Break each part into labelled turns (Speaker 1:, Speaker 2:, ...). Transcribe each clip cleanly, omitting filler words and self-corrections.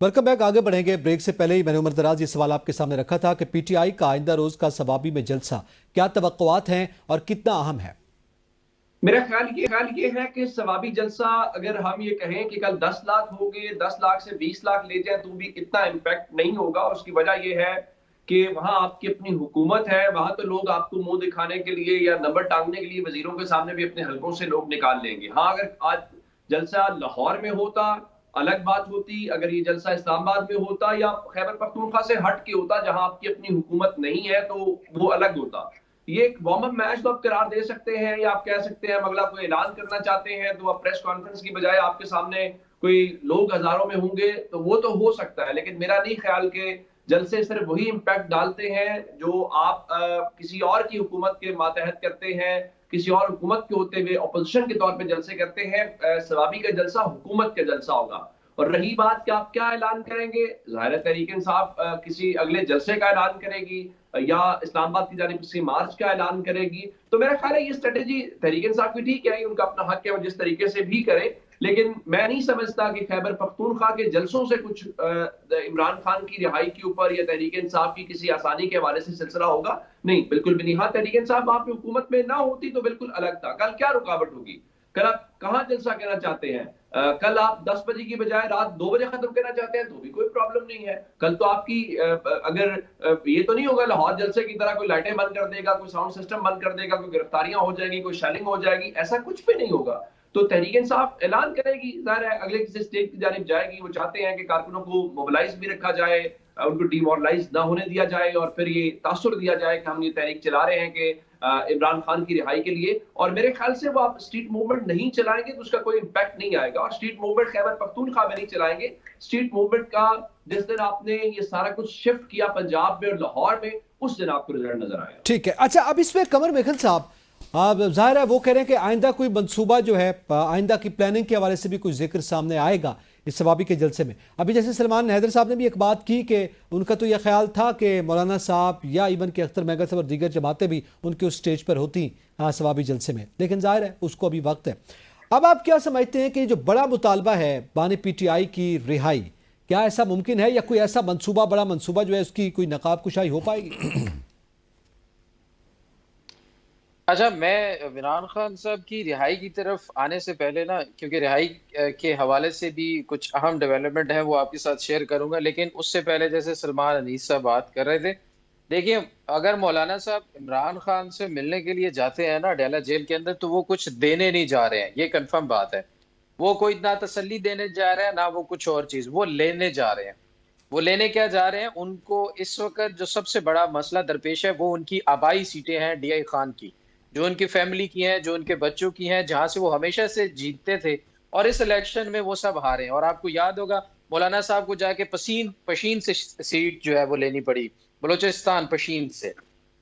Speaker 1: Welcome back. आगे बढ़ेंगे। Break से पहले ही मैंने उमर दराज ये सवाल आपके सामने रखा था कि पीटीआई का आइंदा रोज का सवाबी में जलसा क्या तवक्कुआत हैं और कितना अहम है?
Speaker 2: मेरा ख्याल ये है कि सवाबी जलसा, अगर हम ये कहें कि कल 10 लाख हो गए, 10 लाख से 20 लाख ले जाए तो भी इतना इम्पैक्ट नहीं होगा। उसकी वजह ये है कि वहां आपकी अपनी हुकूमत है। वहां तो लोग आपको मुंह दिखाने के लिए या नंबर टांगने के लिए वजीरों के सामने भी अपने हलकों से लोग निकाल लेंगे। हाँ, अगर आज जलसा लाहौर में होता अलग बात होती, अगर ये जलसा इस्लामाबाद में होता या खैबर पख्तूनख्वा से हट के होता जहां आपकी अपनी हुकूमत नहीं है तो वो अलग होता। ये एक वार्म अप मैच तो आप करार दे सकते हैं, या आप कह सकते हैं हम अगला कोई ऐलान करना चाहते हैं तो आप प्रेस कॉन्फ्रेंस की बजाय आपके सामने कोई लोग हजारों में होंगे, तो वो तो हो सकता है। लेकिन मेरा नहीं ख्याल के जलसे सिर्फ वही इम्पैक्ट डालते हैं जो आप किसी और की हुकूमत के मातहत करते हैं, किसी और हुकूमत के होते हुए अपोजिशन के तौर पर जलसे करते हैं। सवाबी का जलसा हुकूमत का जलसा होगा। और रही बात कि आप क्या ऐलान करेंगे, ज़ाहिर है तहरीक इंसाफ किसी अगले जलसे का ऐलान करेगी या इस्लामाबाद की जानिब से मार्च का ऐलान करेगी। तो मेरा ख्याल है ये स्ट्रेटेजी तहरीक इंसाफ की ठीक है, उनका अपना हक है वो जिस तरीके से भी करें। लेकिन मैं नहीं समझता कि खैबर पख्तूनख्वा के जलसों से कुछ इमरान खान की रिहाई के ऊपर या तहरीक इंसाफ की किसी आसानी के हवाले से सिलसिला होगा। नहीं, बिल्कुल भी नहीं। हाँ, तहरीक इंसाफ वहां पे हुकूमत में ना होती तो बिल्कुल अलग था। कल क्या रुकावट होगी? कल आप कहाँ जलसा करना चाहते हैं? कल आप 10 बजे की बजाय रात 2 बजे खत्म करना चाहते हैं तो भी कोई प्रॉब्लम नहीं है। कल तो आपकी अगर ये तो नहीं होगा लाहौर जलसे की तरह कोई लाइटें बंद कर देगा, कोई साउंड सिस्टम बंद कर देगा, कोई गिरफ्तारियां हो जाएगी, कोई शेलिंग हो जाएगी, ऐसा कुछ भी नहीं होगा। तो तहरीक इंसाफ ऐलान करेगी, जाहिर है अगले किसी स्टेट की जानिब जाएगी। वो चाहते हैं कि कारकुनों को मोबिलाइज भी रखा जाए, उनको डिमोरलाइज ना होने दिया जाए और फिर ये तासुर दिया जाए कि हम ये तहरीक चला रहे हैं कि इमरान खान की रिहाई के लिए। और मेरे ख्याल से वो आप स्ट्रीट मूवमेंट नहीं चलाएंगे तो उसका कोई इम्पैक्ट नहीं आएगा। और स्ट्रीट मूवमेंट खैबर पख्तूनख्वा में नहीं चलाएंगे। स्ट्रीट मूवमेंट का जिस दिन आपने ये सारा कुछ शिफ्ट किया पंजाब में और लाहौर में, उस दिन आपको रिजल्ट नजर आएगा।
Speaker 1: ठीक है। अच्छा, अब इसमें कमर मेखल साहब, आप जाहिर है वो कह रहे हैं कि आइंदा कोई मंसूबा जो है, आइंदा की प्लानिंग के हवाले से भी कोई जिक्र सामने आएगा इस सवाबी के जलसे में। अभी जैसे सलमान हैदर साहब ने भी एक बात की कि उनका तो यह ख्याल था कि मौलाना साहब या इवन के अख्तर महंगा साहब और दीगर जमातें भी उनके उस स्टेज पर होती सवाबी जलसे में, लेकिन जाहिर है उसको अभी वक्त है। अब आप क्या समझते हैं कि जो बड़ा मुतालबा है बानी पीटीआई की रिहाई, क्या ऐसा मुमकिन है या कोई ऐसा मंसूबा, बड़ा मंसूबा जो है उसकी कोई नकाब कुशाई हो पाएगी?
Speaker 3: अच्छा, मैं इमरान खान साहब की रिहाई की तरफ आने से पहले ना, क्योंकि रिहाई के हवाले से भी कुछ अहम डेवलपमेंट है वो आपके साथ शेयर करूंगा, लेकिन उससे पहले जैसे सलमान अनीस साहब बात कर रहे थे, देखिए अगर मौलाना साहब इमरान खान से मिलने के लिए जाते हैं ना डेला जेल के अंदर, तो वो कुछ देने नहीं जा रहे हैं, ये कंफर्म बात है। वो कोई ना तसल्ली देने जा रहे हैं ना वो कुछ और चीज, वो लेने जा रहे हैं। वो लेने क्या जा रहे हैं? उनको इस वक्त जो सबसे बड़ा मसला दरपेश है वो उनकी आबाई सीटें हैं डीआई खान की, जो उनकी फैमिली की हैं, जो उनके बच्चों की हैं, जहां से वो हमेशा से जीतते थे। और इस इलेक्शन में वो सब हारे हैं। और आपको याद होगा मौलाना साहब को जाके पसीन पशीन से सीट जो है वो लेनी पड़ी, बलोचिस्तान पशीन से।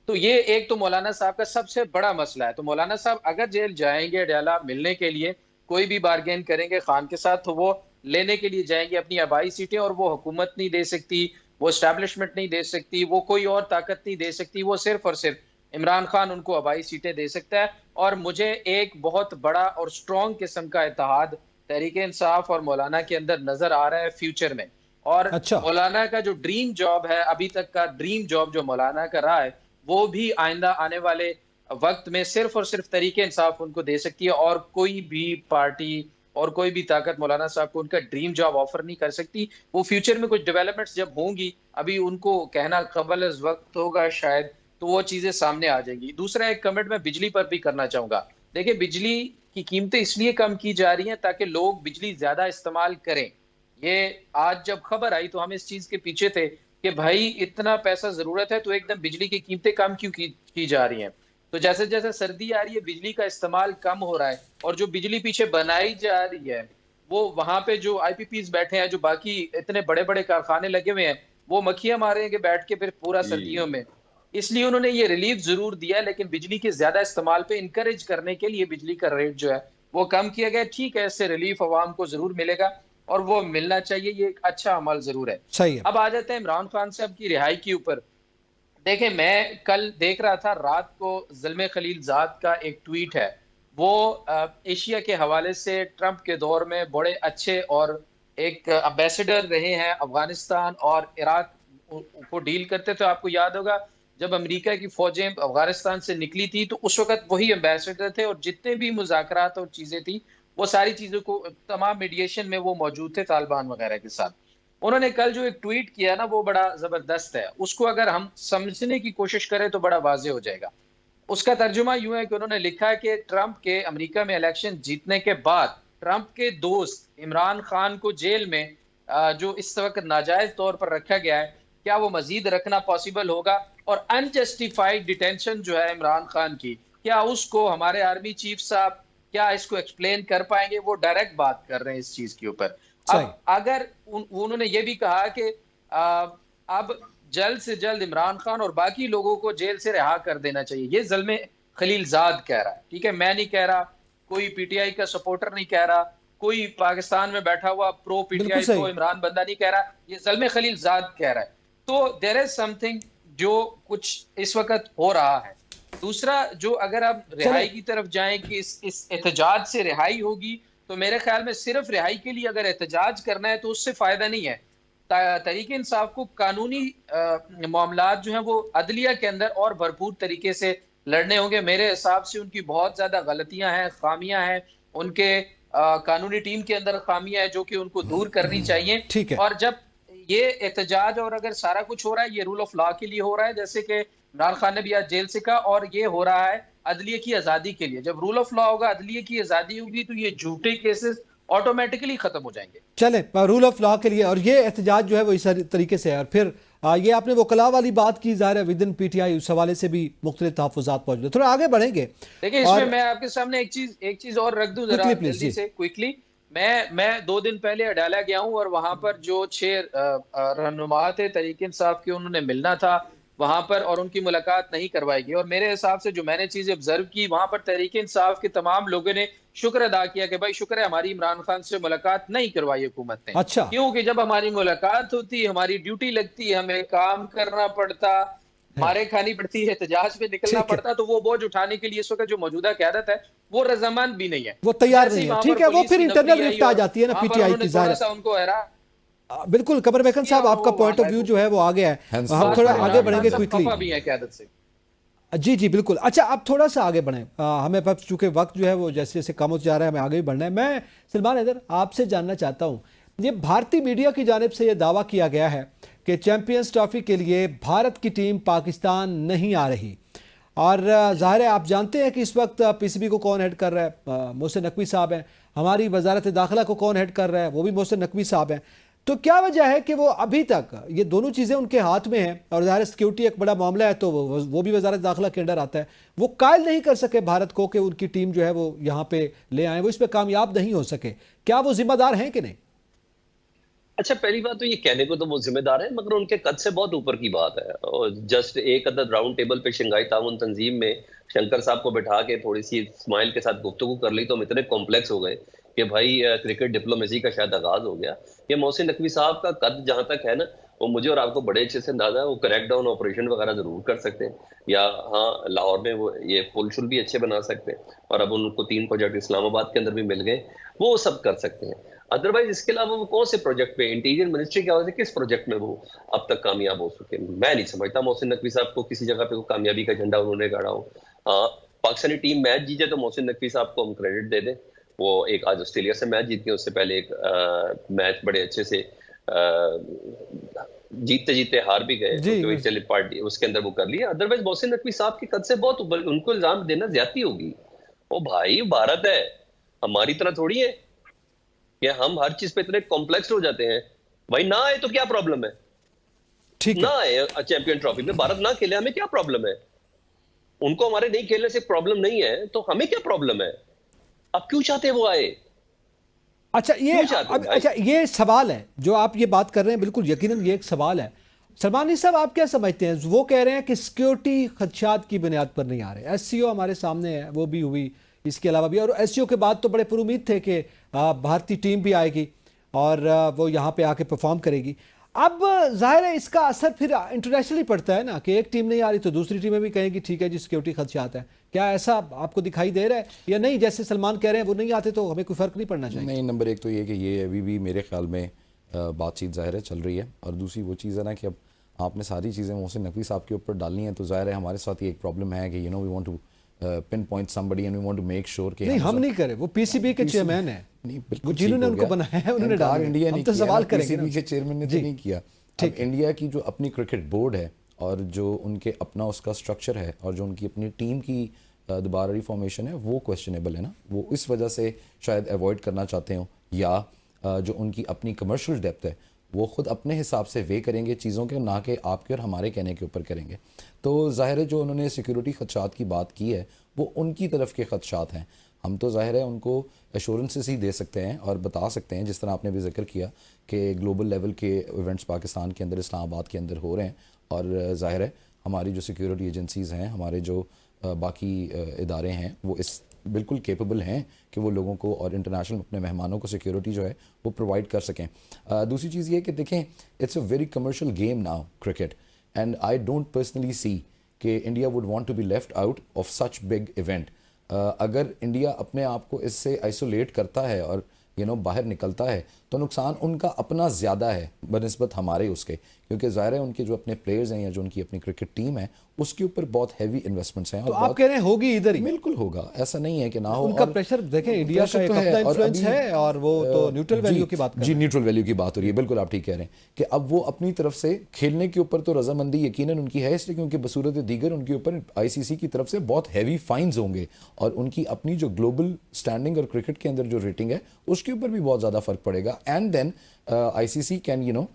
Speaker 3: तो ये एक तो मौलाना साहब का सबसे बड़ा मसला है। तो मौलाना साहब अगर जेल जाएंगे डेला मिलने के लिए, कोई भी बार्गेन करेंगे खान के साथ, तो वो लेने के लिए जाएंगे अपनी आबाई सीटें। और वो हुकूमत नहीं दे सकती, वो एस्टैब्लिशमेंट नहीं दे सकती, वो कोई और ताकत नहीं दे सकती, वो सिर्फ और सिर्फ इमरान खान उनको आबाई सीटें दे सकता है। और मुझे एक बहुत बड़ा और स्ट्रॉन्ग किस्म का इत्तेहाद तहरीक इंसाफ और मौलाना के अंदर नजर आ रहा है फ्यूचर में। और
Speaker 1: अच्छा।
Speaker 3: मौलाना का जो ड्रीम जॉब है, अभी तक का ड्रीम जॉब जो मौलाना का रहा है, वो भी आइंदा आने वाले वक्त में सिर्फ और सिर्फ तहरीक इंसाफ उनको दे सकती है। और कोई भी पार्टी और कोई भी ताकत मौलाना साहब को उनका ड्रीम जॉब ऑफर नहीं कर सकती। वो फ्यूचर में कुछ डेवलपमेंट्स जब होंगी, अभी उनको कहना कबल अज़ वक्त होगा शायद, तो वो चीजें सामने आ जाएंगी। दूसरा एक कमेंट मैं बिजली पर भी करना चाहूंगा। देखिए, बिजली की कीमतें इसलिए कम की जा रही हैं ताकि लोग बिजली ज्यादा इस्तेमाल करें। ये आज जब खबर आई तो हम इस चीज के पीछे थे कि भाई इतना पैसा जरूरत है तो एकदम बिजली की कीमतें कम क्यों की जा रही हैं। तो जैसे जैसे सर्दी आ रही है बिजली का इस्तेमाल कम हो रहा है, और जो बिजली पीछे बनाई जा रही है वो वहां पे जो आईपीपीज बैठे हैं, जो बाकी इतने बड़े बड़े कारखाने लगे हुए हैं, वो मक्खियां मारेंगे बैठ के फिर पूरा सर्दियों
Speaker 2: जी।
Speaker 3: में। इसलिए उन्होंने ये रिलीफ जरूर दिया है, लेकिन बिजली के ज्यादा इस्तेमाल पे इंकरेज करने के लिए बिजली का रेट जो है वो कम किया गया। ठीक है, इससे रिलीफ अवाम को जरूर मिलेगा और वो मिलना चाहिए, ये एक अच्छा अमल जरूर है।
Speaker 1: सही है।
Speaker 3: अब आ जाते हैं इमरान खान साहब की रिहाई के ऊपर। देखें, मैं कल देख रहा था रात को, ज़ल्मे खलील ज़ाद का एक ट्वीट है। वो एशिया के हवाले से ट्रंप के दौर में बड़े अच्छे और एक एम्बेसडर रहे हैं अफगानिस्तान और इराक को डील करते थे। आपको याद होगा जब अमेरिका की फौजें अफगानिस्तान से निकली थी तो उस वक्त वही एम्बेसडर थे, और जितने भी मुज़ाकरात और चीजें थी वो सारी चीजों को, तमाम मीडिएशन में वो मौजूद थे तालिबान वगैरह के साथ। उन्होंने कल जो एक ट्वीट किया ना वो बड़ा जबरदस्त है, उसको अगर हम समझने की कोशिश करें तो बड़ा वाज़ेह हो जाएगा। उसका तर्जुमा यूं है कि उन्होंने लिखा है कि ट्रंप के अमेरिका में इलेक्शन जीतने के बाद ट्रंप के दोस्त इमरान खान को जेल में जो इस वक्त नाजायज तौर पर रखा गया है, क्या वो मजीद रखना पॉसिबल होगा? और अनजस्टिफाइड डिटेंशन जो है इमरान खान की, क्या उसको हमारे आर्मी चीफ साहब क्या इसको एक्सप्लेन कर पाएंगे? वो डायरेक्ट बात कर रहे हैं इस चीज के ऊपर।
Speaker 1: सही।
Speaker 3: अब अगर उन्होंने ये भी कहा कि अब जल्द से जल्द इमरान खान और बाकी लोगों को जेल से रिहा कर देना चाहिए। ये ज़ल्मे खलीलजाद कह रहा है, ठीक है, मैं नहीं कह रहा, कोई पीटीआई का सपोर्टर नहीं कह रहा, कोई पाकिस्तान में बैठा हुआ प्रो
Speaker 1: बिल्कुल
Speaker 3: पीटीआई
Speaker 1: सही।
Speaker 3: प्रो इमरान बंदा नहीं कह रहा, ये ज़ल्मे खलीलजाद कह रहा है। तो देयर इज समथिंग जो कुछ इस वक्त हो रहा है। दूसरा, जो अगर आप रिहाई की तरफ जाएं कि इस एहतजाज से रिहाई होगी, तो मेरे ख्याल में सिर्फ रिहाई के लिए अगर एहतजाज करना है तो उससे फायदा नहीं है। तहरीक इंसाफ को कानूनी मामलात जो हैं वो अदलिया के अंदर और भरपूर तरीके से लड़ने होंगे। मेरे हिसाब से उनकी बहुत ज्यादा गलतियां हैं, खामियां हैं, उनके कानूनी टीम के अंदर खामियां हैं जो कि उनको दूर करनी चाहिए।
Speaker 1: ठीक है।
Speaker 3: और जब ये एहतजाज और अगर सारा कुछ हो रहा है, ये रूल ऑफ लॉ के लिए हो रहा है, जैसे कि इमरान खान ने भी आज जेल से कहा, और ये हो रहा है अदलिया की आजादी के लिए। जब रूल ऑफ लॉ होगा, अदलिया की आजादी होगी, तो ये झूठे केसेस ऑटोमेटिकली खत्म हो जाएंगे।
Speaker 1: चले रूल ऑफ लॉ के लिए, और ये एहतजाज जो है वो इस तरीके से है। और फिर ये आपने वकला वाली बात की, ज़ाहिर है विद इन पीटीआई, उस हवाले से भी मुख्तलिफ तहफ़्फ़ुज़ात मौजूद है। थोड़ा आगे बढ़ेंगे।
Speaker 3: देखिए, इसमें मैं आपके सामने एक चीज और रख दूं जरा जल्दी से क्विकली। मैं 2 दिन पहले अडाला गया हूं और वहां पर जो 6 रहनुमा थे तहरीक इंसाफ के, उन्होंने मिलना था वहां पर और उनकी मुलाकात नहीं करवाई गई। और मेरे हिसाब से जो मैंने चीजें ऑब्जर्व की, वहां पर तहरीक इंसाफ के तमाम लोगों ने शुक्र अदा किया कि भाई शुक्र है हमारी इमरान खान से मुलाकात नहीं करवाई हुकूमत ने।
Speaker 1: अच्छा।
Speaker 3: क्योंकि जब हमारी मुलाकात होती, हमारी ड्यूटी लगती, हमें काम करना पड़ता, मारे खानी पड़ती है, एहतजाज पे निकलना पड़ता, तो वो बोझ उठाने के लिए इस वक्त जो मौजूदा क़यादत है वो रजामंद भी नहीं है,
Speaker 1: वो तैयार नहीं है। ठीक है, वो फिर इंटरनल रिफ्ट आ जाती है ना पीटीआई की, ज़ाहिर
Speaker 3: उनको
Speaker 1: बिल्कुल। कमर मेखन साहब, आपका पॉइंट ऑफ व्यू जो है वो आ गया है। हम थोड़ा आगे बढ़ेंगे क्विकली।
Speaker 3: भी है क़यादत से।
Speaker 1: जी जी बिल्कुल। अच्छा, अब थोड़ा सा आगे बढ़ें, हमें अब चूंकि वक्त जो है वो जैसे जैसे कम होता जा रहा है, हमें आगे भी बढ़ना है। मैं सलमान हैदर आपसे जानना चाहता हूँ, ये भारतीय मीडिया की जानिब से ये दावा किया गया है कि चैंपियंस ट्रॉफी के लिए भारत की टीम पाकिस्तान नहीं आ रही, और ज़ाहिर है आप जानते हैं कि इस वक्त पीसीबी को कौन हेड कर रहा है, मोहसिन नकवी साहब हैं। हमारी वजारत दाखिला को कौन हेड कर रहा है, वो भी मोहसिन नकवी साहब हैं। तो क्या वजह है कि वो अभी तक ये दोनों चीज़ें उनके हाथ में हैं, और ज़ाहिर सिक्योरिटी एक बड़ा मामला है तो वो भी वजारत दाखिला के अंडर आता है, वो कायल नहीं कर सके भारत को कि उनकी टीम जो है वो यहाँ पे ले आए, वो इस पर कामयाब नहीं हो सके? क्या वो जिम्मेदार हैं कि नहीं?
Speaker 4: अच्छा, पहली बात तो ये कहने को तो वो जिम्मेदार है, मगर उनके कद से बहुत ऊपर की बात है। और जस्ट एक अदद राउंड टेबल पे शंघाई ताउन तंजीम में शंकर साहब को बैठा के थोड़ी सी स्माइल के साथ गुफ्तगू कर ली तो हम इतने कॉम्प्लेक्स हो गए कि भाई क्रिकेट डिप्लोमेसी का शायद आगाज हो गया। ये मोहसिन नकवी साहब का कद जहां तक है ना, वो मुझे और आपको बड़े अच्छे से अंदाजा है। वो क्रैक डाउन ऑपरेशन वगैरह जरूर कर सकते हैं, या हाँ लाहौर में वो ये पुल शुल भी अच्छे बना सकते हैं, और अब उनको 3 प्रोजेक्ट इस्लामाबाद के अंदर भी मिल गए, वो सब कर सकते हैं। अदरवाइज इसके अलावा वो कौन से प्रोजेक्ट पे, इंटीरियर मिनिस्ट्री की वजह से किस प्रोजेक्ट में वो अब तक कामयाब हो चुके? मैं नहीं समझता मोहसिन नकवी साहब को किसी जगह पे वो कामयाबी का झंडा उन्होंने गाड़ा हो। हाँ, पाकिस्तानी टीम मैच जीते तो मोहसिन नकवी साहब को हम क्रेडिट दे दें। वो एक आज ऑस्ट्रेलिया से मैच जीत गए, उससे पहले एक मैच बड़े अच्छे से जीतते जीतते हार भी गए, तो चले पार्टी उसके अंदर वो कर लिया। अदरवाइज मोहसिन नकवी साहब के कद से बहुत ऊपर, उनको इल्जाम देना ज्यादती होगी। ओ भाई, भारत है, हमारी तरह थोड़ी है कि हम हर चीज पे इतने कॉम्प्लेक्स हो जाते हैं। भाई ना आए तो क्या प्रॉब्लम है?
Speaker 1: ठीक
Speaker 4: ना आए चैंपियन ट्रॉफी में, भारत ना खेले, हमें क्या प्रॉब्लम है? उनको हमारे नहीं खेलने से प्रॉब्लम नहीं है, तो हमें क्या प्रॉब्लम है? आप क्यों चाहते हैं वो आए?
Speaker 1: अच्छा, ये सवाल है जो आप ये बात कर रहे हैं, बिल्कुल यकीनन ये एक सवाल है। सलमानी साहब, आप क्या समझते हैं? वो कह रहे हैं कि सिक्योरिटी खदशात की बुनियाद पर नहीं आ रहे। एससीओ हमारे सामने है, वो भी हुई, इसके अलावा भी, और एससीओ के बाद तो बड़े पुरुमीद थे कि भारतीय टीम भी आएगी और वो यहाँ पे आके परफॉर्म करेगी। अब जाहिर है इसका असर फिर इंटरनेशनली पड़ता है ना, कि एक टीम नहीं आ रही तो दूसरी टीमें भी कहेंगी ठीक है जी सिक्योरिटी खदशात है। क्या ऐसा आपको दिखाई दे रहा है या नहीं, जैसे सलमान कह रहे हैं वो नहीं आते तो हमें कोई फ़र्क नहीं पड़ना चाहिए?
Speaker 5: नहीं, नंबर एक तो ये कि ये अभी भी मेरे ख्याल में बातचीत ज़ाहिर है चल रही है, और दूसरी वो चीज़ है ना कि अब आपने सारी चीज़ें मोहसिन नकवी साहब के ऊपर डालनी है, तो ज़ाहिर है हमारे साथ ये एक प्रॉब्लम है कि we want to pinpoint somebody and we want to make sure कि
Speaker 1: नहीं हम नहीं करें, वो पीसीबी के चेयरमैन है,
Speaker 5: नहीं,
Speaker 1: वो
Speaker 5: बिल्कुल
Speaker 1: जिन्होंने
Speaker 5: ठीक हो
Speaker 1: उनको
Speaker 5: गया।
Speaker 1: बनाया है उन्होंने
Speaker 5: इनकार
Speaker 1: डाला।
Speaker 5: इंडिया
Speaker 1: हम
Speaker 5: नहीं
Speaker 1: तो
Speaker 5: किया
Speaker 1: सवाल
Speaker 5: ना,
Speaker 1: करेंगे
Speaker 5: PCB
Speaker 1: ना।
Speaker 5: के चेयरमैन ने तो
Speaker 1: जी,
Speaker 5: नहीं किया।
Speaker 1: ठीक
Speaker 5: अब इंडिया की जो अपनी क्रिकेट बोर्ड है और जो उनके अपना उसका स्ट्रक्चर है और जो उनकी अपनी टीम की दोबारा रिफॉर्मेशन है वो क्वेश्चनेबल है ना, वो इस वजह से शायद अवॉइड करना चाहते हो, या जो उनकी अपनी कमर्शियल डेप्थ है वो ख़ुद अपने हिसाब से वे करेंगे चीज़ों के, ना कि आपके और हमारे कहने के ऊपर करेंगे। तो ज़ाहिर है जो उन्होंने सिक्योरिटी खदशात की बात की है वो उनकी तरफ के खदशात हैं। हम तो ज़ाहिर है उनको एश्योरेंसेस ही दे सकते हैं और बता सकते हैं, जिस तरह आपने भी जिक्र किया कि ग्लोबल लेवल के इवेंट्स पाकिस्तान के अंदर, इस्लामाबाद के अंदर हो रहे हैं, और ज़ाहिर है हमारी जो सिक्योरिटी एजेंसीज़ हैं, हमारे जो बाकी इदारे हैं, वो इस बिल्कुल केपेबल हैं कि वो लोगों को और इंटरनेशनल अपने मेहमानों को सिक्योरिटी जो है वो प्रोवाइड कर सकें। दूसरी चीज़ ये कि देखें, it's a very commercial game now cricket, and I don't personally see कि India would want to be left out of such big event. अगर इंडिया अपने आप को इससे आइसोलेट करता है और बाहर निकलता है तो नुकसान उनका अपना ज़्यादा है बनिस्बत हमारे उसके, क्योंकि ज़ाहिर है उनके जो अपने प्लेयर्स हैं या जो उनकी अपनी क्रिकेट टीम है उसके ऊपर बहुत हैवी इन्वेस्टमेंट्स हैं।
Speaker 1: तो आप कह रहे हैं होगी इधर ही?
Speaker 5: बिल्कुल होगा, ऐसा नहीं है कि ना हो।
Speaker 1: उनका प्रेशर देखें, इंडिया का एक अपना इन्फ्लुएंस है और वो तो न्यूट्रल वैल्यू की बात कर रहे हैं।
Speaker 5: जी, न्यूट्रल वैल्यू की बात हो रही है, बिल्कुल आप ठीक कह रहे हैं कि अब वो अपनी तरफ से खेलने के ऊपर तो रजामंदी यकीनन उनकी है, इसलिए क्योंकि बसूरत दीगर उनके ऊपर ICC की तरफ से बहुत हैवी फाइन्स होंगे और उनकी अपनी जो ग्लोबल स्टैंडिंग और क्रिकेट के अंदर जो रेटिंग है उसके ऊपर भी बहुत ज़्यादा फर्क पड़ेगा। And then ICC can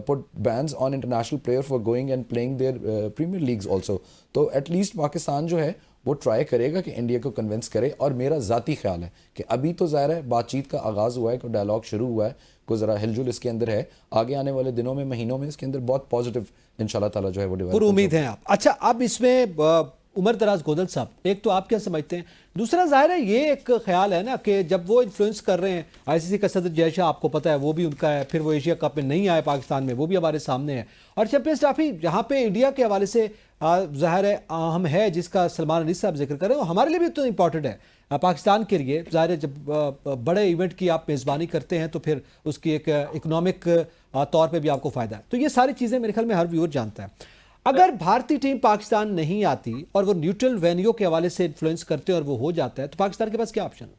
Speaker 5: put bans on international player for going and playing their Premier Leagues also. तो एटलीस्ट पाकिस्तान जो है वो ट्राई करेगा कि इंडिया को कन्विंस करे, और मेरा ज़ाती ख्याल है कि अभी तो ज़ाहिर है बातचीत का आगाज़ हुआ है, कोई डायलॉग शुरू हुआ है, कोई ज़रा हिलजुल इसके अंदर है, आगे आने वाले दिनों में, महीनों में इसके अंदर बहुत पॉजिटिव इंशाल्लाह ताला जो है वो डेवलप
Speaker 1: पूरी उम्मीद है आप। अच्छा, अब इसमें उमर दराज गोदल साहब, एक तो आप क्या समझते हैं, दूसरा जाहिर है ये एक ख्याल है ना कि जब वो इन्फ्लुएंस कर रहे हैं, ICC का सदर जय शाह आपको पता है वो भी उनका है, फिर वो एशिया कप में नहीं आए पाकिस्तान में, वो भी हमारे सामने है, और चैंपियंस ट्रॉफी जहाँ पे इंडिया के हवाले से जाहिर है अहम है, जिसका सलमान अली साहब जिक्र कर रहे हैं, वो हमारे लिए भी तो इम्पॉर्टेंट है पाकिस्तान के लिए। जाहिर है जब बड़े इवेंट की आप मेज़बानी करते हैं तो फिर उसकी एक इकोनॉमिक तौर पर भी आपको फ़ायदा है। तो ये सारी चीज़ें मेरे ख्याल में हर व्यूअर जानता है। अगर भारतीय टीम पाकिस्तान नहीं आती और वो न्यूट्रल वेन्यू के हवाले से इन्फ्लुएंस करते हैं और वो हो जाता है, तो पाकिस्तान के पास क्या ऑप्शन है?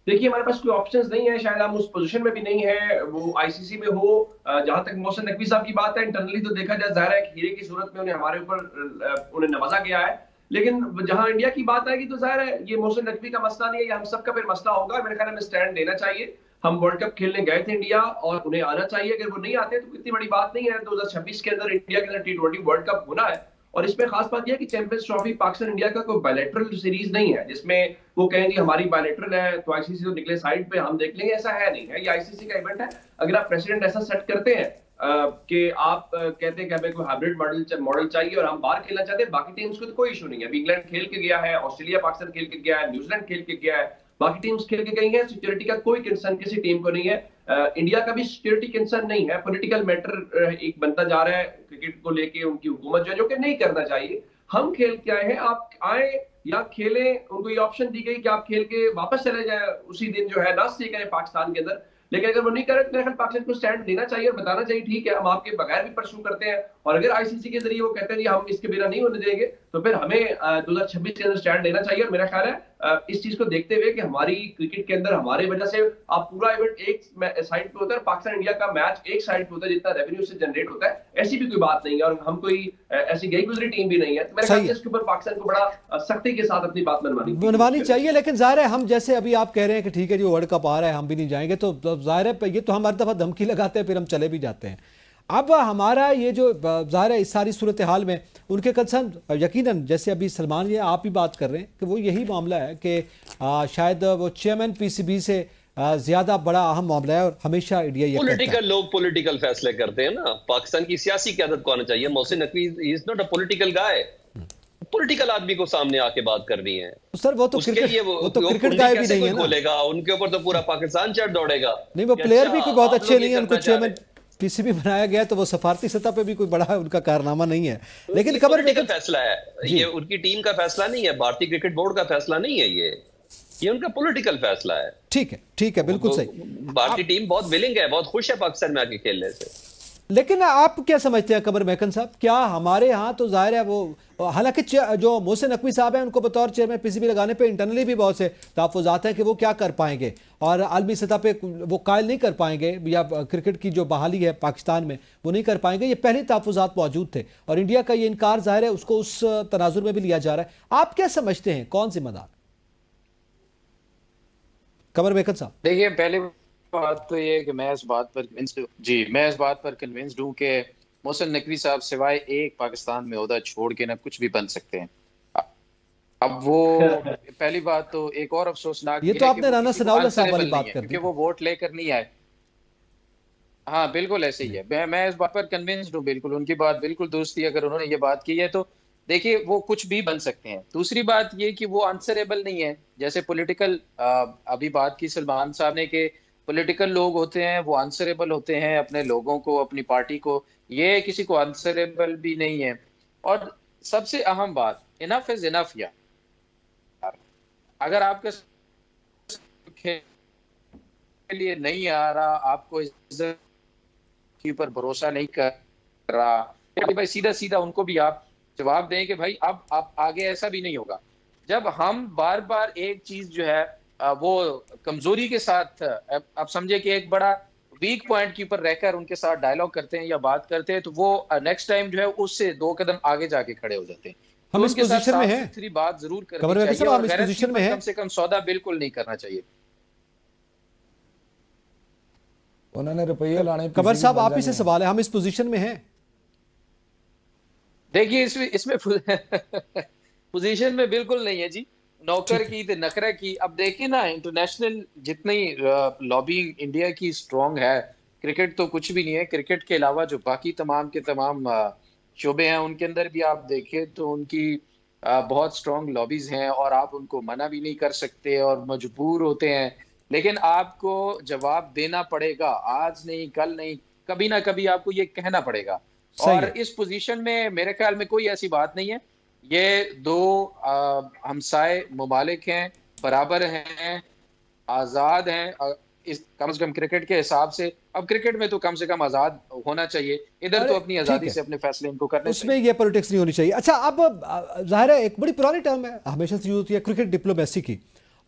Speaker 2: देखिए, हमारे पास कोई ऑप्शंस नहीं है, शायद हम उस पोजीशन में भी नहीं है, वो ICC में हो। जहां तक मोहसिन नकवी साहब की बात है, इंटरनली तो देखा जाए जाहिर है हीरे की सूरत में उन्हें हमारे ऊपर उन्हें नवाजा गया है, लेकिन जहां इंडिया की बात आएगी तो जाहिर है ये मोहसिन नकवी का मसला नहीं है, ये हम सबका फिर मसला होगा। मेरे ख्याल में स्टैंड लेना चाहिए। हम वर्ल्ड कप खेलने गए थे इंडिया और उन्हें आना चाहिए, अगर वो नहीं आते तो इतनी बड़ी बात नहीं है। 2026 के अंदर इंडिया के अंदर T20 वर्ल्ड कप होना है, और इसमें खास बात यह है कि चैंपियंस ट्रॉफी पाकिस्तान इंडिया का कोई बायलैटरल सीरीज नहीं है जिसमें वो कहेंगे हमारी बायलैटरल है तो ICC तो निकले साइड पे, हम देख लेंगे, ऐसा है नहीं है। ये ICC का इवेंट है। अगर आप प्रेसिडेंट ऐसा सेट करते हैं कि आप कहते हैं कि हमें कोई हाइब्रिड मॉडल चाहिए और हम बाहर खेलना चाहते हैं, बाकी टीम्स को तो कोई इशू नहीं है। अभी इंग्लैंड खेल के गया है, ऑस्ट्रेलिया पाकिस्तान खेल के गया है, न्यूजीलैंड खेल के गया है, बाकी टीम्स खेल के गई हैं, सिक्योरिटी का कोई कंसर्न किसी टीम को नहीं है। इंडिया का भी सिक्योरिटी कंसर्न नहीं है। पॉलिटिकल मैटर एक बनता जा रहा है क्रिकेट को लेके, उनकी हुकूमत जो कि नहीं करना चाहिए। हम खेल के आए हैं, आप आए या खेलें, उनको ये ऑप्शन दी गई कि आप खेल के वापस चले जाए उसी दिन जो है, ना स्टे करें पाकिस्तान के अंदर। लेकिन अगर वो नहीं करे तो मेरे ख्याल पाकिस्तान को स्टैंड लेना चाहिए और बताना चाहिए ठीक है हम आपके बगैर भी परसू करते हैं, और अगर ICC के जरिए वो कहते हैं जी हम इसके बिना नहीं होने देंगे तो फिर हमें 2026 के अंदर स्टैंड लेना चाहिए। और मेरा ख्याल है इस चीज को देखते हुए कि हमारी क्रिकेट के अंदर हमारे वजह से आप पूरा इवेंट एक साइड पे होता है, पाकिस्तान इंडिया का मैच एक साइड पे होता है, जितना रेवेन्यू से जनरेट होता है, ऐसी भी कोई बात नहीं है, और हम कोई ऐसी गई गुजरी टीम भी नहीं है। तो मेरे ख्याल से इसके ऊपर पाकिस्तान को बड़ा सख्ती के साथ अपनी बात मनवानी
Speaker 1: चाहिए। लेकिन जाहिर है हम जैसे अभी आप कह रहे हैं कि ठीक है जी वर्ल्ड कप आ रहा है हम भी नहीं जाएंगे, तो जाहिर है ये तो हम हर दफा धमकी लगाते हैं फिर हम चले भी जाते हैं। अब हमारा ये जो जाहिर है इस सारी सूरत हाल में उनके कंसर्न यकीनन, जैसे अभी सलमान ये आप भी बात कर रहे हैं कि वो यही मामला है कि शायद वो चेयरमैन PCB से ज्यादा बड़ा अहम मामला है, और हमेशा इंडिया ये
Speaker 4: पॉलिटिकल लोग पॉलिटिकल फैसले करते हैं ना। पाकिस्तान की सियासी क़यादत को आना चाहिए। Mohsin Naqvi is not a political guy. Political आदमी को सामने आके बात करनी है
Speaker 1: सर। वो तो क्रिकेट गाय भी नहीं है ना,
Speaker 4: बोलेगा उनके ऊपर तो पूरा पाकिस्तान चढ़ दौड़ेगा।
Speaker 1: नहीं वो प्लेयर भी कोई बहुत अच्छे नहीं है, उनको चेयरमैन पीसीबी बनाया गया तो वो सफारती सतह पे भी कोई बड़ा उनका कारनामा नहीं है। लेकिन कमर
Speaker 4: पॉलिटिकल फैसला है ये, उनकी टीम का फैसला नहीं है, भारतीय क्रिकेट बोर्ड का फैसला नहीं है ये उनका पॉलिटिकल फैसला है।
Speaker 1: ठीक है, बिल्कुल सही।
Speaker 4: भारतीय टीम बहुत विलिंग है, बहुत खुश है पाकिस्तान में आके खेलने से।
Speaker 1: लेकिन आप क्या समझते हैं कमर महकन साहब, क्या हमारे यहाँ तो जाहिर है वो, हालांकि जो मोहसिन नकवी साहब हैं उनको बतौर चेयरमैन पीसीबी लगाने पे इंटरनली भी बहुत से तहफ़्फ़ुज़ात हैं कि वो क्या कर पाएंगे और आलमी सतह पे वो कायल नहीं कर पाएंगे, या क्रिकेट की जो बहाली है पाकिस्तान में वो नहीं कर पाएंगे। ये पहले तहफ़्फ़ुज़ात मौजूद थे और इंडिया का ये इनकार जाहिर है उसको उस तनाजुर में भी लिया जा रहा है। आप क्या समझते हैं कौन जिम्मेदार? कमर महकन साहब
Speaker 3: देखिए, पहले बात तो ये है कि मैं इस बात पर कन्विंस्ड हूँ कि मोहसिन नकवी साहब सिवाय एक पाकिस्तान में ओहदा छोड़ के ना कुछ भी बन सकते हैं। अब वो पहली बात तो एक और अफसोसनाक
Speaker 1: ये तो आपने राना सनाउल्लाह साहब वाली बात कर दी,
Speaker 3: क्योंकि वो वोट लेकर नहीं आए। हाँ बिल्कुल ऐसे ही है, मैं इस बात पर कन्विंस्ड हूँ, बिल्कुल उनकी बात बिल्कुल दुरुस्त थी। अगर उन्होंने ये बात की है तो देखिए वो कुछ भी बन सकते हैं। दूसरी बात ये कि वो आंसरेबल नहीं है, जैसे पॉलिटिकल अभी बात की सलमान साहब ने कि पॉलिटिकल लोग होते हैं वो आंसरेबल होते हैं अपने लोगों को, अपनी पार्टी को, ये किसी को आंसरेबल भी नहीं है। और सबसे अहम बात, इनफ इज इनफ यार। अगर आपके लिए नहीं आ रहा, आपको इज्जत के ऊपर भरोसा नहीं कर रहा, भाई सीधा सीधा उनको भी आप जवाब दें कि भाई अब आप आगे ऐसा भी नहीं होगा। जब हम बार बार एक चीज जो है वो कमजोरी के साथ, आप समझे कि एक बड़ा वीक पॉइंट के ऊपर रहकर उनके साथ डायलॉग करते हैं या बात करते हैं, तो वो नेक्स्ट टाइम जो है उससे 2 कदम आगे जाके खड़े हो जाते हैं।
Speaker 1: हम इस पोजीशन में हैं,
Speaker 3: दूसरी बात जरूर करनी
Speaker 1: कमर
Speaker 3: चाहिए और
Speaker 1: हम इस पोजीशन में हैं,
Speaker 3: कम से कम सौदा बिल्कुल नहीं करना चाहिए।
Speaker 5: उन्होंने रुपये लाने,
Speaker 1: कमर साहब आप ही से सवाल है, हम इस पोजीशन में हैं।
Speaker 3: देखिए इसमें पोजीशन में बिल्कुल नहीं है जी, नौकर की तो नखरा की। अब देखिए ना, इंटरनेशनल जितनी लॉबिंग इंडिया की स्ट्रांग है, क्रिकेट तो कुछ भी नहीं है। क्रिकेट के अलावा जो बाकी तमाम के तमाम शोबे हैं उनके अंदर भी आप देखें तो उनकी बहुत स्ट्रांग लॉबीज हैं और आप उनको मना भी नहीं कर सकते और मजबूर होते हैं। लेकिन आपको जवाब देना पड़ेगा, आज नहीं कल नहीं, कभी ना कभी आपको ये कहना पड़ेगा। और इस पोजीशन में मेरे ख्याल में कोई ऐसी बात नहीं है। ये 2 हमसाए ममालिक हैं, बराबर हैं, आज़ाद हैं, इस कम से कम क्रिकेट के हिसाब से। अब क्रिकेट में तो कम से कम आज़ाद होना चाहिए, इधर तो अपनी आज़ादी से अपने फैसले इनको करने
Speaker 1: उसमें ये पॉलिटिक्स नहीं होनी चाहिए। अच्छा, अब जाहिर है एक बड़ी पुरानी टर्म है, हमेशा से यूज होती है क्रिकेट डिप्लोमेसी की,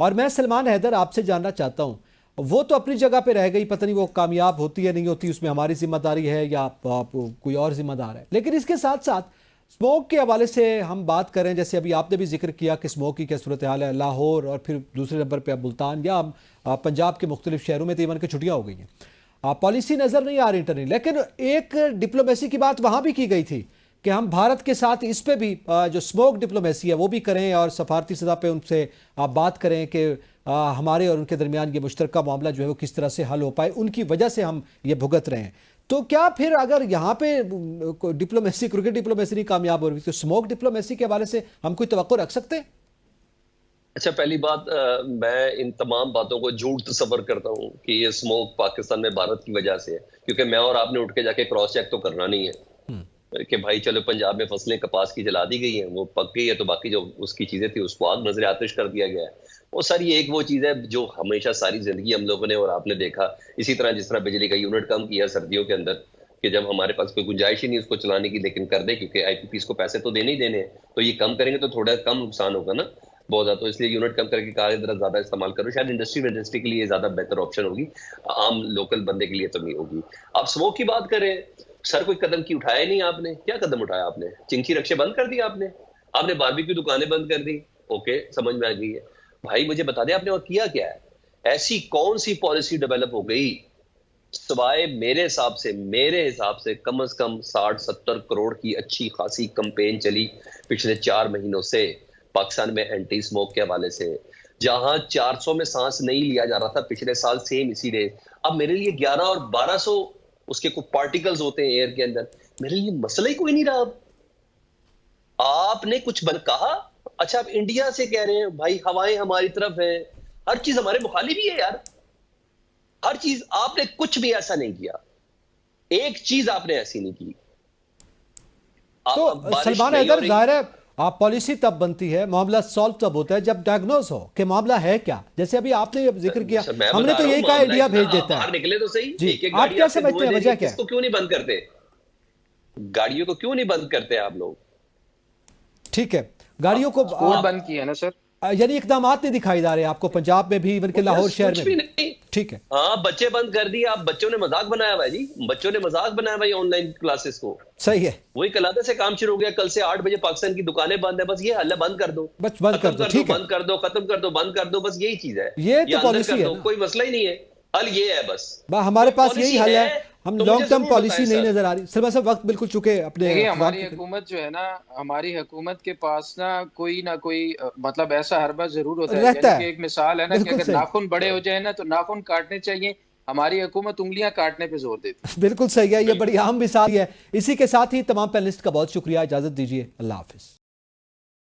Speaker 1: और मैं सलमान हैदर आपसे जानना चाहता हूँ, वो तो अपनी जगह पे रह गई, पता नहीं वो कामयाब होती है नहीं होती, उसमें हमारी जिम्मेदारी है या कोई और जिम्मेदार है। लेकिन इसके साथ साथ स्मोक के हवाले से हम बात करें, जैसे अभी आपने भी जिक्र किया कि स्मोक की क्या सूरत हाल है लाहौर, और फिर दूसरे नंबर पे अब मुल्तान या पंजाब के मुख्तलिफ शहरों में तकरीबन की छुट्टियाँ हो गई हैं, पॉलिसी नज़र नहीं आ रही इंटरनल। लेकिन एक डिप्लोमेसी की बात वहाँ भी की गई थी कि हम भारत के साथ इस पे भी जो स्मोक डिप्लोमेसी है वो भी करें और सफारती सतह पे उनसे बात करें कि हमारे और उनके दरमियान ये मुश्तरका मामला जो है वो किस तरह से हल हो पाए, उनकी वजह से हम ये भुगत रहे हैं। तो क्या फिर अगर यहाँ पे डिप्लोमेसी, क्रिकेट डिप्लोमेसी नहीं कामयाब हो रही, तो स्मोक डिप्लोमेसी के हवाले से हम कोई तवक्को रख सकते हैं?
Speaker 4: अच्छा, पहली बात, मैं इन तमाम बातों को झूठ तस्वर करता हूँ कि ये स्मोक पाकिस्तान में भारत की वजह से है, क्योंकि मैं और आपने उठ के जाके क्रॉस चेक तो करना नहीं है कि भाई चलो पंजाब में फसलें कपास की जला दी गई हैं, वो पक गई है, तो बाकी जो उसकी चीजें थी उसको आग नजर आतिश कर दिया गया है। वो सारी एक वो चीज है जो हमेशा सारी जिंदगी हम लोगों ने और आपने देखा, इसी तरह जिस तरह बिजली का यूनिट कम किया सर्दियों के अंदर, कि जब हमारे पास कोई गुंजाइश ही नहीं उसको चलाने की, लेकिन कर दे क्योंकि आईपीपीस को पैसे तो देने ही देने हैं, तो ये कम करेंगे तो थोड़ा कम नुकसान होगा ना बहुत ज्यादा, तो इसलिए यूनिट कम करके कार इधर ज्यादा इस्तेमाल करो, शायद इंडस्ट्री के लिए ज्यादा बेहतर ऑप्शन होगी, आम लोकल बंदे के लिए तो नहीं होगी। आप स्मोक की बात करें, सर कोई कदम की उठाया नहीं आपने, क्या कदम उठाया आपने? चिंकी रक्षे बंद कर दिया आपने बारबेक्यू दुकानें बंद कर दी, ओके समझ में आ गई है भाई, मुझे बता दें आपने और किया क्या है? ऐसी कौन सी पॉलिसी डेवलप हो गई सवाए मेरे हिसाब से कम 60-70 करोड़ की अच्छी खासी कैंपेन चली पिछले 4 महीनों से पाकिस्तान में एंटी स्मोक के हवाले से, जहां 400 में सांस नहीं लिया जा रहा था पिछले साल सेम इसी रेट, अब मेरे लिए 11 और 1200 उसके कुछ पार्टिकल्स होते हैं एयर के अंदर, मेरे लिए मसला ही कोई नहीं रहा। आपने कुछ कहा, अच्छा आप इंडिया से कह रहे हैं भाई हवाएं हमारी तरफ है, हर चीज हमारे मुखालिफ ही है यार, हर चीज, आपने कुछ भी ऐसा नहीं किया। एक चीज आपने ऐसी नहीं की।
Speaker 1: तो
Speaker 4: बारिश
Speaker 1: सलमान
Speaker 4: नहीं हो
Speaker 1: हैदर,
Speaker 4: रही।
Speaker 1: जाहिर है आप पॉलिसी तब बनती है, मामला सॉल्व तब होता है जब डायग्नोज हो कि मामला है क्या। जैसे अभी आपने जिक्र किया,
Speaker 4: सर, मैं
Speaker 1: हमने
Speaker 4: बता
Speaker 1: तो
Speaker 4: रहा
Speaker 1: यही
Speaker 4: हूं,
Speaker 1: कहा
Speaker 4: मामला
Speaker 1: इंडिया
Speaker 4: इतना,
Speaker 1: भेज
Speaker 4: आप
Speaker 1: देता
Speaker 4: बाहर
Speaker 1: है।
Speaker 4: निकले तो सही।
Speaker 1: जी,
Speaker 4: एक एक
Speaker 1: आप
Speaker 4: गाड़ी
Speaker 1: क्या
Speaker 4: आपसे
Speaker 1: समझते
Speaker 4: धुएं
Speaker 1: हैं,
Speaker 4: दे
Speaker 1: वजह
Speaker 4: रही है,
Speaker 1: क्या है?
Speaker 4: किसको क्यों नहीं बंद करते? गाड़ियों को क्यों नहीं बंद करते आप लोग?
Speaker 1: ठीक है, गाड़ियों को
Speaker 3: स्कूल बंद किए हैं ना सर।
Speaker 1: यानी इकदाम नहीं दिखाई जा रहे आपको, पंजाब में भी, इवन के लाहौर शहर
Speaker 4: कुछ
Speaker 1: में
Speaker 4: भी
Speaker 1: भी।
Speaker 4: नहीं।
Speaker 1: ठीक है,
Speaker 4: हाँ, बच्चे बंद कर दिए। आप बच्चों ने मजाक बनाया हुआ है जी, बच्चों ने मजाक बनाया हुआ है ऑनलाइन क्लासेस को।
Speaker 1: सही है,
Speaker 4: वही कलादे से काम शुरू हो गया। कल से 8 बजे पाकिस्तान की दुकानें बंद है, बस ये हल है, बंद कर दो,
Speaker 1: बस बंद कर दो, ठीक है।
Speaker 4: बंद कर दो, खत्म कर दो, बंद कर दो, बस यही चीज है।
Speaker 1: ये तो
Speaker 4: अंदर
Speaker 1: पॉलिसी
Speaker 4: कर
Speaker 1: है
Speaker 4: दो,
Speaker 1: ना।
Speaker 4: कोई मसला ही नहीं है, हल ये है बस।
Speaker 1: हमारे
Speaker 4: कोई
Speaker 1: पास
Speaker 4: पॉलिसी
Speaker 1: यही हल है, हम
Speaker 4: तो
Speaker 1: लॉन्ग
Speaker 4: मुझे
Speaker 1: टर्म
Speaker 4: जरूर
Speaker 1: पॉलिसी
Speaker 4: बताएं
Speaker 1: नहीं
Speaker 4: सर।
Speaker 1: नजर आ रही। सलमान साहब, वक्त बिल्कुल चुके अपने
Speaker 3: देखिए,
Speaker 1: अखबार
Speaker 3: हमारी
Speaker 1: के।
Speaker 3: हुकूमत जो है ना, हमारी हुकूमत के पास ना कोई मतलब ऐसा हरबा जरूर होता है।
Speaker 1: रहता
Speaker 3: यानी
Speaker 1: है।
Speaker 3: कि एक मिसाल है ना कि
Speaker 1: बिल्कुल
Speaker 3: अगर
Speaker 1: सही।
Speaker 3: नाखून बड़े हो जाए ना तो नाखून काटने चाहिए, हमारी हुकूमत उंगलियां काटने पे जोर देती है।
Speaker 1: बिल्कुल सही है, ये बड़ी अहम मिसाल है। इसी के साथ ही तमाम पैनलिस्ट का बहुत शुक्रिया, इजाजत दीजिए, अल्लाह हाफिज।